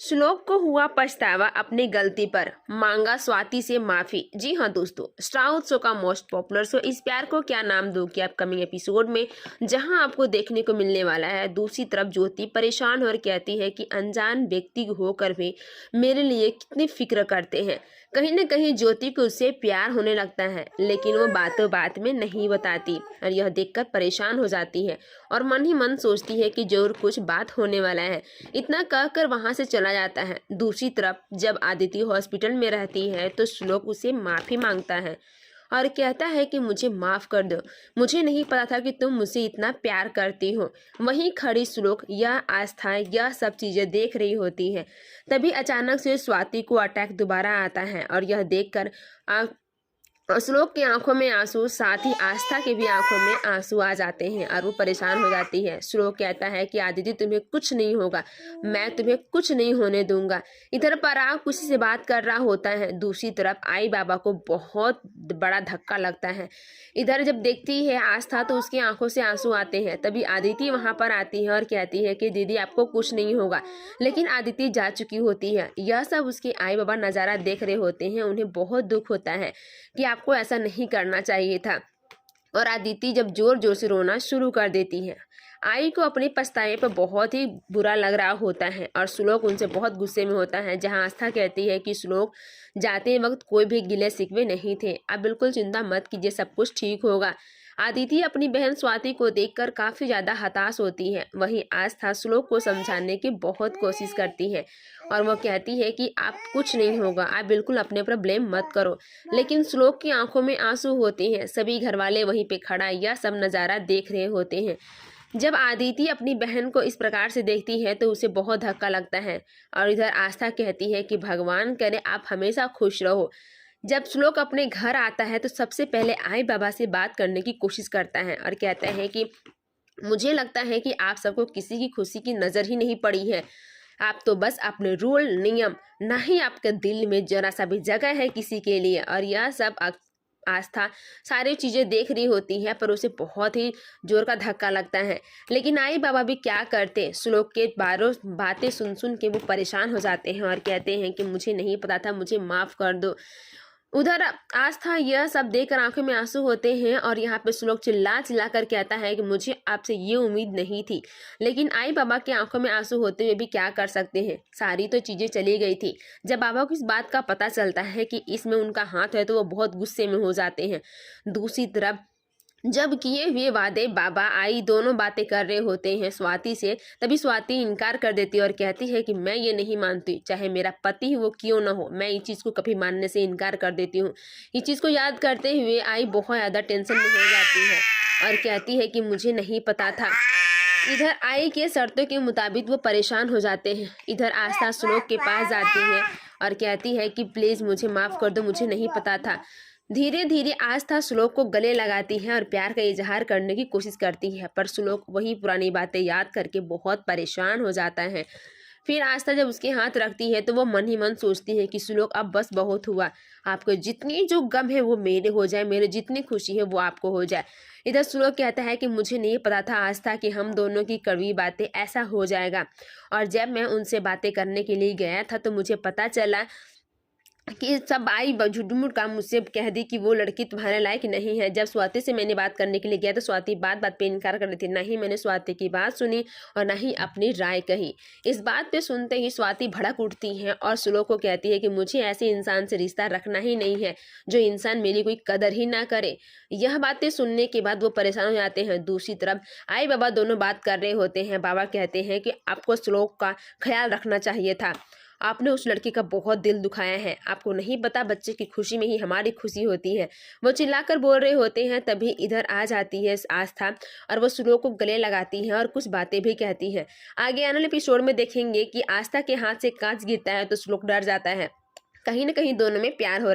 श्लोक को हुआ पछतावा अपनी गलती पर, मांगा स्वाति से माफी। जी हाँ दोस्तों, स्टार उत्सव का मोस्ट पॉपुलर शो इस प्यार को क्या नाम दूं कि अपकमिंग एपिसोड में जहां आपको देखने को मिलने वाला है। दूसरी तरफ ज्योति परेशान और कहती है कि अनजान व्यक्ति होकर भी मेरे लिए कितनी फिक्र करते हैं। कहीं न कहीं ज्योति को उससे प्यार होने लगता है, लेकिन वो बातों बात में नहीं बताती और यह देखकर परेशान हो जाती है और मन ही मन सोचती है कि जरूर कुछ बात होने वाला है। इतना कहकर वहां से चला जाता है। दूसरी तरफ जब आदिति हॉस्पिटल में रहती है तो श्लोक उसे माफी मांगता है और कहता है कि मुझे माफ कर दो, मुझे नहीं पता था कि तुम मुझसे इतना प्यार करती हो। वहीं खड़ी श्लोक यह आस्था यह सब चीजें देख रही होती है। तभी अचानक से स्वाति को अटैक दोबारा आता है और यह देखकर श्लोक की आंखों में आंसू, साथ ही आस्था के भी आंखों में आंसू आ जाते हैं और वो परेशान हो जाती है। श्लोक कहता है कि आदिति तुम्हें कुछ नहीं होगा, मैं तुम्हें कुछ नहीं होने दूंगा। इधर पराग किसी से बात कर रहा होता है। दूसरी तरफ आई बाबा को बहुत बड़ा धक्का लगता है। इधर जब देखती है आस्था तो उसकी आंखों से आंसू आते हैं। तभी आदिति वहां पर आती है और कहती है कि दीदी आपको कुछ नहीं होगा, लेकिन आदिति जा चुकी होती है। यह सब उसके आई बाबा नजारा देख रहे होते हैं। उन्हें बहुत दुख होता है कि आपको ऐसा नहीं करना चाहिए था और आदिति जब जोर जोर से रोना शुरू कर देती है। आई को अपने पछतावे पर बहुत ही बुरा लग रहा होता है और श्लोक उनसे बहुत गुस्से में होता है। जहां आस्था कहती है कि श्लोक जाते वक्त कोई भी गिले शिकवे नहीं थे, आप बिल्कुल चिंता मत कीजिए, सब कुछ ठीक होगा। आदिति अपनी बहन स्वाति को देखकर काफी ज्यादा हताश होती है। वहीं आस्था श्लोक को समझाने की बहुत कोशिश करती है और वो कहती है कि आप कुछ नहीं होगा, आप बिल्कुल अपने पर ब्लेम मत करो। लेकिन श्लोक की आंखों में आंसू होते हैं। सभी घरवाले वहीं पे खड़ा यह सब नजारा देख रहे होते हैं। जब आदिति अपनी बहन को इस प्रकार से देखती है तो उसे बहुत धक्का लगता है और इधर आस्था कहती है कि भगवान करे आप हमेशा खुश रहो। जब श्लोक अपने घर आता है तो सबसे पहले आई बाबा से बात करने की कोशिश करता है और कहता है कि मुझे लगता है कि आप सबको किसी की खुशी की नज़र ही नहीं पड़ी है। आप तो बस अपने रूल नियम, ना ही आपके दिल में जरा सा भी जगह है किसी के लिए। और यह सब आस्था सारी चीज़ें देख रही होती है पर उसे बहुत ही जोर का धक्का लगता है। लेकिन आई बाबा भी क्या करते, श्लोक के बारों बातें सुन सुन के वो परेशान हो जाते हैं और कहते हैं कि मुझे नहीं पता था, मुझे माफ़ कर दो। उधर आस्था यह सब देखकर आंखों में आंसू होते हैं और यहाँ पे श्लोक चिल्ला चिल्ला कर कहता है कि मुझे आपसे ये उम्मीद नहीं थी। लेकिन आई बाबा की आंखों में आंसू होते हुए भी क्या कर सकते हैं, सारी तो चीजें चली गई थी। जब बाबा को इस बात का पता चलता है कि इसमें उनका हाथ है तो वो बहुत गुस्से में हो जाते हैं। दूसरी तरफ जब किए हुए वादे बाबा आई दोनों बातें कर रहे होते हैं स्वाति से, तभी स्वाति इनकार कर देती है और कहती है कि मैं ये नहीं मानती, चाहे मेरा पति वो क्यों ना हो, मैं इस चीज़ को कभी मानने से इनकार कर देती हूँ। इस चीज़ को याद करते हुए आई बहुत ज़्यादा टेंशन में हो जाती है और कहती है कि मुझे नहीं पता था। इधर आई के शर्तों के मुताबिक वो परेशान हो जाते हैं। इधर आस्था श्लोक के पास जाती है और कहती है कि प्लीज़ मुझे माफ़ कर दो, मुझे नहीं पता था। धीरे धीरे आस्था श्लोक को गले लगाती है और प्यार का इजहार करने की कोशिश करती है, पर श्लोक वही पुरानी बातें याद करके बहुत परेशान हो जाता है। फिर आस्था जब उसके हाथ रखती है तो वो मन ही मन सोचती है कि श्लोक अब बस बहुत हुआ, आपको जितनी जो गम है वो मेरे हो जाए, मेरे जितनी खुशी है वो आपको हो जाए। इधर श्लोक कहता है कि मुझे नहीं पता था आस्था कि हम दोनों की कड़वी बातें ऐसा हो जाएगा, और जब मैं उनसे बातें करने के लिए गया था तो मुझे पता चला कि सब आई झूठ काम मुझसे कह दी कि वो लड़की तुम्हारे लायक नहीं है। जब स्वाति से मैंने बात करने के लिए गया तो स्वाति बात बात पे इनकार कर रही थी, ना ही मैंने स्वाति की बात सुनी और ना ही अपनी राय कही। इस बात पे सुनते ही स्वाति भड़क उठती है और श्लोक को कहती है कि मुझे ऐसे इंसान से रिश्ता रखना ही नहीं है जो इंसान मेरी कोई कदर ही ना करे। यह बातें सुनने के बाद वो परेशान हो जाते हैं। दूसरी तरफ आई बाबा दोनों बात कर रहे होते हैं। बाबा कहते हैं कि आपको श्लोक का ख्याल रखना चाहिए था, आपने उस लड़की का बहुत दिल दुखाया है, आपको नहीं पता बच्चे की खुशी में ही हमारी खुशी होती है। वो चिल्लाकर बोल रहे होते हैं। तभी इधर आ जाती है आस्था और वो श्लोक को गले लगाती है और कुछ बातें भी कहती है। आगे आने वाले एपिसोड में देखेंगे कि आस्था के हाथ से कांच गिरता है तो श्लोक डर जाता है, कहीं ना कहीं दोनों में प्यार हो रहा है।